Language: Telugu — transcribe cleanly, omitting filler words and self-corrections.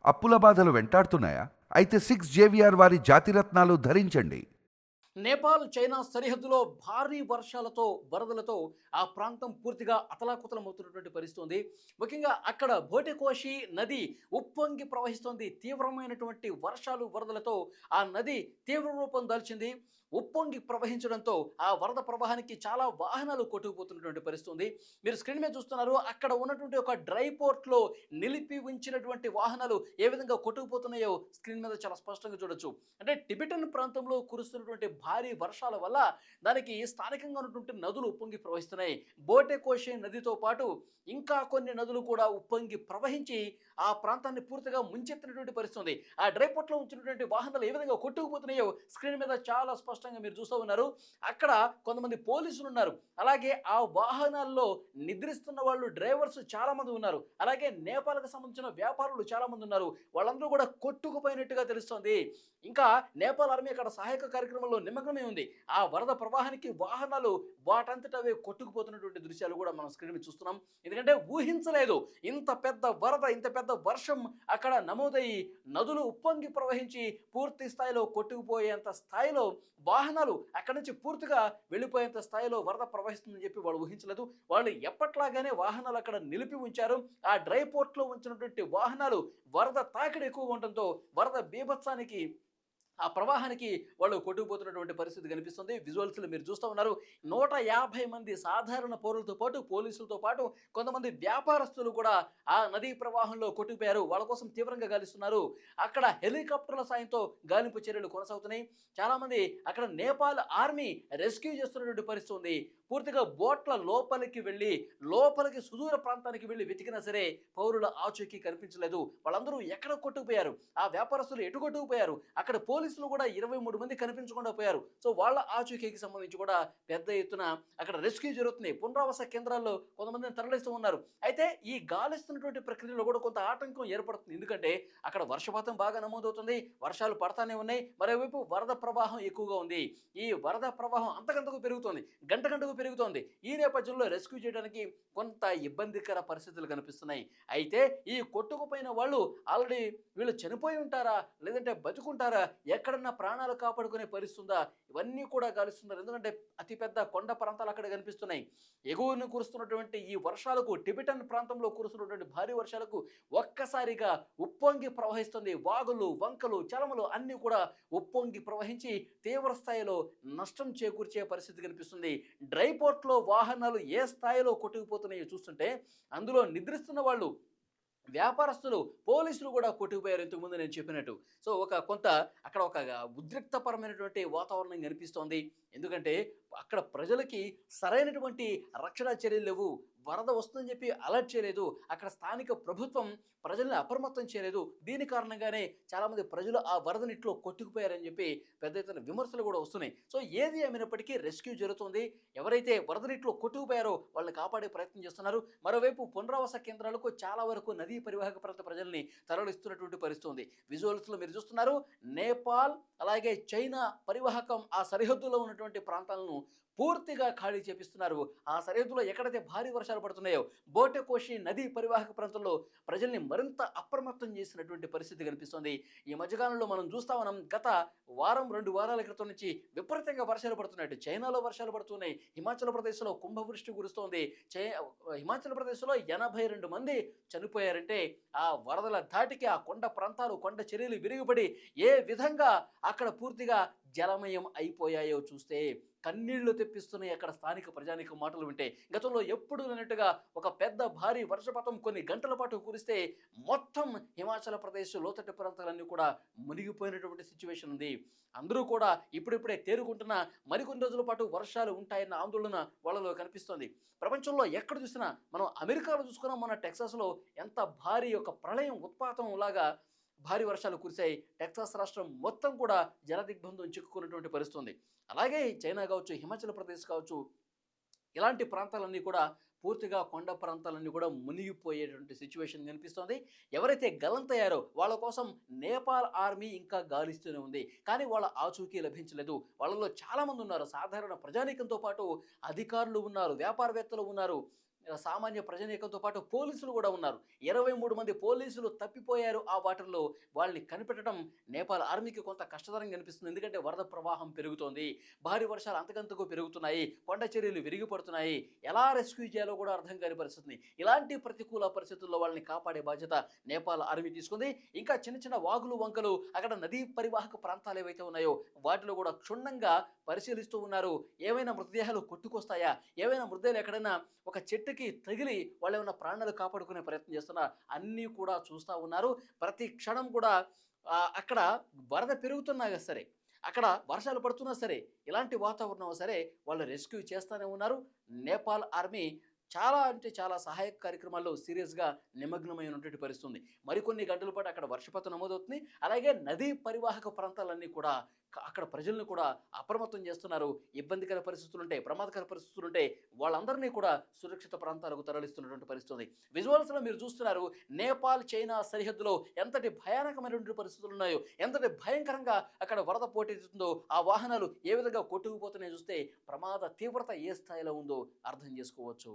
అప్పుల బాధలు వెంటాడుతున్నాయా? అయితే 6 JVR వారి జాతిరత్నాలు ధరించండి. నేపాల్ చైనా సరిహద్దులో భారీ వర్షాలతో వరదలతో ఆ ప్రాంతం పూర్తిగా అతలాకుతలమవుతున్నటువంటి పరిస్థితి ఉంది. ముఖ్యంగా అక్కడ భోటెకోషి నది ఉప్పొంగి ప్రవహిస్తోంది. తీవ్రమైనటువంటి వర్షాలు వరదలతో ఆ నది తీవ్ర రూపం దాల్చింది. ఉప్పొంగి ప్రవహించడంతో ఆ వరద ప్రవాహానికి చాలా వాహనాలు కొట్టుకుపోతున్నటువంటి పరిస్థితి ఉంది. మీరు స్క్రీన్ మీద చూస్తున్నారు. అక్కడ ఉన్నటువంటి ఒక డ్రై పోర్ట్లో నిలిపి ఉంచినటువంటి వాహనాలు ఏ విధంగా కొట్టుకుపోతున్నాయో స్క్రీన్ మీద చాలా స్పష్టంగా చూడొచ్చు. అంటే టిబెటన్ ప్రాంతంలో కురుస్తున్నటువంటి భారీ వర్షాల వల్ల దానికి స్థానికంగా ఉన్నటువంటి నదులు ఉప్పొంగి ప్రవహిస్తున్నాయి. బోటెకోషే నదితో పాటు ఇంకా కొన్ని నదులు కూడా ఉప్పొంగి ప్రవహించి ఆ ప్రాంతాన్ని పూర్తిగా ముంచెత్తినటువంటి పరిస్థితి ఉంది. ఆ డ్రైపోర్ట్లో ఉంచినటువంటి వాహనాలు ఏ విధంగా కొట్టుకుపోతున్నాయో స్క్రీన్ మీద చాలా స్పష్టంగా మీరు చూస్తూ ఉన్నారు. అక్కడ కొంతమంది పోలీసులు ఉన్నారు. అలాగే ఆ వాహనాల్లో నిద్రిస్తున్న వాళ్ళు డ్రైవర్స్ చాలా మంది ఉన్నారు. అలాగే నేపాల్‌కి సంబంధించిన వ్యాపారులు చాలా మంది ఉన్నారు. వాళ్ళందరూ కూడా కొట్టుకుపోయినట్టుగా తెలుస్తోంది. ఇంకా నేపాల్ ఆర్మీ అక్కడ సహాయక కార్యక్రమంలో నిమగ్నమై ఉంది. ఆ వరద ప్రవాహానికి వాహనాలు వాటంతట అవే కొట్టుకుపోతున్నటువంటి దృశ్యాలు కూడా మనం స్క్రీన్ మీద చూస్తున్నాం. ఎందుకంటే ఊహించలేదు. ఇంత పెద్ద వరద, ఇంత పెద్ద వర్షం అక్కడ నమోదయ్యి నదులు ఉప్పొంగి ప్రవహించి పూర్తి స్థాయిలో కొట్టుకుపోయేంత స్థాయిలో వాహనాలు అక్కడి నుంచి పూర్తిగా వెళ్ళిపోయేంత స్థాయిలో వరద ప్రవహిస్తుందని చెప్పి వాళ్ళు ఊహించలేదు. వాళ్ళు ఎప్పట్లాగానే వాహనాలు అక్కడ నిలిపి ఉంచారు. ఆ డ్రై పోర్ట్‌లో ఉంచినటువంటి వాహనాలు వరద తాకిడి ఎక్కువగా ఉండటంతో వరద బీభత్సానికి ఆ ప్రవాహానికి వాళ్ళు కొట్టుకుపోతున్నటువంటి పరిస్థితి కనిపిస్తుంది. విజువల్స్‌లో మీరు చూస్తా ఉన్నారు. 150 మంది సాధారణ పౌరులతో పాటు, పోలీసులతో పాటు కొంతమంది వ్యాపారస్తులు కూడా ఆ నదీ ప్రవాహంలో కొట్టుకుపోయారు. వాళ్ళ కోసం తీవ్రంగా గాలిస్తున్నారు. అక్కడ హెలికాప్టర్ల సాయంతో గాలింపు చర్యలు కొనసాగుతున్నాయి. చాలామంది అక్కడ నేపాల్ ఆర్మీ రెస్క్యూ చేస్తున్నటువంటి పరిస్థితి ఉంది. పూర్తిగా బోట్ల లోపలికి వెళ్ళి, లోపలికి సుదూర ప్రాంతానికి వెళ్ళి వెతికినా సరే పౌరుల ఆచూకీ కనిపించలేదు. వాళ్ళందరూ ఎక్కడ కొట్టుకుపోయారు? ఆ వ్యాపారస్తులు ఎటు కొట్టుకుపోయారు? అక్కడ పోలీసులు కూడా 23 మంది కనిపించకుండా పోయారు. సో వాళ్ళ ఆచూకీకి సంబంధించి కూడా పెద్ద ఎత్తున అక్కడ రెస్క్యూ జరుగుతుంది. పునరావాస కేంద్రాల్లో కొంతమందిని తరలిస్తూ ఉన్నారు. అయితే ఈ గాలిస్తున్నటువంటి ప్రక్రియలో కూడా కొంత ఆటంకం ఏర్పడుతుంది. ఎందుకంటే అక్కడ వర్షపాతం బాగా నమోదవుతుంది. వర్షాలు పడతానే ఉన్నాయి. మరోవైపు వరద ప్రవాహం ఎక్కువగా ఉంది. ఈ వరద ప్రవాహం అంతకంతకు పెరుగుతోంది. గంట గంటకు పెరుగుతోంది. ఈ నేపథ్యంలో రెస్క్యూ చేయడానికి కొంత ఇబ్బందికర పరిస్థితులు కనిపిస్తున్నాయి. అయితే ఈ కొట్టుకుపోయిన వాళ్ళు ఆల్రెడీ వీళ్ళు చనిపోయి ఉంటారా? లేదంటే బతికుంటారా? ఎక్కడన్నా ప్రాణాలు కాపాడుకునే పరిస్థితి ఉందా? ఇవన్నీ కూడా గాలిస్తున్నారు. ఎందుకంటే అతిపెద్ద కొండ ప్రాంతాలు అక్కడ కనిపిస్తున్నాయి. ఎగువన కురుస్తున్నటువంటి ఈ వర్షాలకు టిబెటన్ ప్రాంతంలో కురుస్తున్నటువంటి భారీ వర్షాలకు ఒక్కసారిగా ఉప్పొంగి ప్రవహిస్తుంది. వాగులు, వంకలు, చలమలు అన్నీ కూడా ఉప్పొంగి ప్రవహించి తీవ్ర స్థాయిలో నష్టం చేకూర్చే పరిస్థితి కనిపిస్తుంది. డ్రై పోర్ట్‌లో వాహనాలు ఏ స్థాయిలో కొట్టుకుపోతున్నాయో చూస్తుంటే అందులో నిద్రిస్తున్న వాళ్ళు వ్యాపారస్తులు, పోలీసులు కూడా కొట్టుకుపోయారు ఇంతకుముందు నేను చెప్పినట్టు. సో, అక్కడ ఒక ఉద్రిక్తపరమైనటువంటి వాతావరణం కనిపిస్తోంది. ఎందుకంటే, అక్కడ ప్రజలకి సరైనటువంటి రక్షణ చర్యలు లేవు. వరద వస్తుందని చెప్పి అలర్ట్ చేయలేదు. అక్కడ స్థానిక ప్రభుత్వం ప్రజల్ని అప్రమత్తం చేయలేదు. దీని కారణంగానే చాలామంది ప్రజలు ఆ వరద నీటిలో కొట్టుకుపోయారని చెప్పి పెద్ద ఎత్తున విమర్శలు కూడా వస్తున్నాయి. సో, ఏది ఏమైనప్పటికీ రెస్క్యూ జరుగుతుంది. ఎవరైతే వరద నీటిలో కొట్టుకుపోయారో వాళ్ళని కాపాడే ప్రయత్నం చేస్తున్నారు. మరోవైపు పునరావాస కేంద్రాలకు చాలా వరకు నదీ పరివాహక ప్రాంత ప్రజల్ని తరలిస్తున్నటువంటి పరిస్థితి ఉంది. విజువల్స్‌లో మీరు చూస్తున్నారు. నేపాల్ అలాగే చైనా పరివాహకం ఆ సరిహద్దులో ఉన్నటువంటి ప్రాంతాలను పూర్తిగా ఖాళీ చేపిస్తున్నారు. ఆ సరిహద్దులో ఎక్కడైతే భారీ వర్షాలు పడుతున్నాయో బోటెకోషి నదీ పరివాహక ప్రాంతంలో ప్రజల్ని మరింత అప్రమత్తం చేసినటువంటి పరిస్థితి కనిపిస్తుంది. ఈ మధ్యకాలంలో మనం చూస్తా ఉన్నాం. గత వారం 2 వారాల క్రితం నుంచి విపరీతంగా వర్షాలు పడుతున్నాయి. అటు చైనాలో వర్షాలు పడుతున్నాయి. హిమాచల్ ప్రదేశ్‌లో కుంభవృష్టి కురుస్తోంది. హిమాచల్ ప్రదేశ్‌లో 82 మంది చనిపోయారంటే ఆ వరదల ధాటికి ఆ కొండ ప్రాంతాలు, కొండ చర్యలు విరిగిపడి ఏ విధంగా అక్కడ పూర్తిగా జలమయం అయిపోయాయో చూస్తే కన్నీళ్లు తెప్పిస్తున్నాయి అక్కడ స్థానిక ప్రజానీకం మాటలు వింటే. గతంలో ఎప్పుడూ లేనట్టుగా ఒక పెద్ద భారీ వర్షపాతం కొన్ని గంటల పాటు కురిస్తే మొత్తం హిమాచల్ ప్రదేశ్ లోతట్టు ప్రాంతాలన్నీ కూడా మునిగిపోయినటువంటి సిచ్యువేషన్ ఉంది. అందరూ కూడా ఇప్పుడిప్పుడే తేరుకుంటున్న మరికొన్ని రోజుల పాటు వర్షాలు ఉంటాయన్న ఆందోళన వాళ్ళలో కనిపిస్తోంది. ప్రపంచంలో ఎక్కడ చూసినా మనం అమెరికాలో చూసుకున్నాం, మన టెక్సాస్‌లో ఎంత భారీ ఒక ప్రళయం ఉత్పాతం లాగా భారీ వర్షాలు కురిశాయి. టెక్సాస్ రాష్ట్రం మొత్తం కూడా జలదిగ్బంధం చిక్కుకున్నటువంటి పరిస్థితి ఉంది. అలాగే చైనా కావచ్చు, హిమాచల్ ప్రదేశ్ కావచ్చు, ఇలాంటి ప్రాంతాలన్నీ కూడా పూర్తిగా కొండ ప్రాంతాలన్నీ కూడా మునిగిపోయేటువంటి సిచ్యువేషన్ కనిపిస్తోంది. ఎవరైతే గల్లంతయ్యారో వాళ్ళ కోసం నేపాల్ ఆర్మీ ఇంకా గాలిస్తూనే ఉంది. కానీ వాళ్ళ ఆచూకీ లభించలేదు. వాళ్ళలో చాలామంది ఉన్నారు. సాధారణ ప్రజానీకంతో పాటు అధికారులు ఉన్నారు, వ్యాపారవేత్తలు ఉన్నారు. సామాన్య ప్రజానీకంతో పాటు పోలీసులు కూడా ఉన్నారు. 23 మంది పోలీసులు తప్పిపోయారు ఆ వాటర్‌లో. వాళ్ళని కనిపెట్టడం నేపాల్ ఆర్మీకి కొంత కష్టతరంగా అనిపిస్తుంది. ఎందుకంటే వరద ప్రవాహం పెరుగుతోంది. భారీ వర్షాలు అంతకంతకు పెరుగుతున్నాయి. కొండ చర్యలు విరిగి పడుతున్నాయి. ఎలా రెస్క్యూ చేయాలో కూడా అర్థం కాని పరిస్థితి. ఇలాంటి ప్రతికూల పరిస్థితుల్లో వాళ్ళని కాపాడే బాధ్యత నేపాల్ ఆర్మీ తీసుకుంది. ఇంకా చిన్న చిన్న వాగులు, వంకలు అక్కడ నదీ పరివాహక ప్రాంతాలు ఏవైతే ఉన్నాయో వాటిలో కూడా క్షుణ్ణంగా పరిశీలిస్తూ ఉన్నారు. ఏవైనా మృతదేహాలు కొట్టుకొస్తాయా? ఏవైనా మృతదేహాలు ఎక్కడైనా ఒక చెట్టుకి తగిలి వాళ్ళేమన్నా ప్రాణాలు కాపాడుకునే ప్రయత్నం చేస్తున్నారా? అన్నీ కూడా చూస్తా ఉన్నారు. ప్రతి క్షణం కూడా అక్కడ వరద పెరుగుతున్నా సరే, అక్కడ వర్షాలు పడుతున్నా సరే, ఇలాంటి వాతావరణం సరే వాళ్ళు రెస్క్యూ చేస్తూనే ఉన్నారు. నేపాల్ ఆర్మీ చాలా అంటే చాలా సహాయక కార్యక్రమాల్లో సీరియస్‌గా నిమగ్నమై ఉన్నటువంటి పరిస్థితి ఉంది. మరికొన్ని గంటల పాటు అక్కడ వర్షపాతం నమోదవుతుంది. అలాగే నదీ పరివాహక ప్రాంతాలన్నీ కూడా అక్కడ ప్రజలను కూడా అప్రమత్తం చేస్తున్నారు. ఇబ్బందికర పరిస్థితులుంటే, ప్రమాదకర పరిస్థితులుంటే వాళ్ళందరినీ కూడా సురక్షిత ప్రాంతాలకు తరలిస్తున్నటువంటి పరిస్థితి ఉంది. విజువల్స్‌లో మీరు చూస్తున్నారు నేపాల్, చైనా సరిహద్దులో ఎంతటి భయానకమైనటువంటి పరిస్థితులున్నాయో, ఎంతటి భయంకరంగా అక్కడ వరద పోటెత్తుతుందో, ఆ వాహనాలు ఏ విధంగా కొట్టుకుపోతున్నాయో చూస్తే ప్రమాద తీవ్రత ఏ స్థాయిలో ఉందో అర్థం చేసుకోవచ్చు.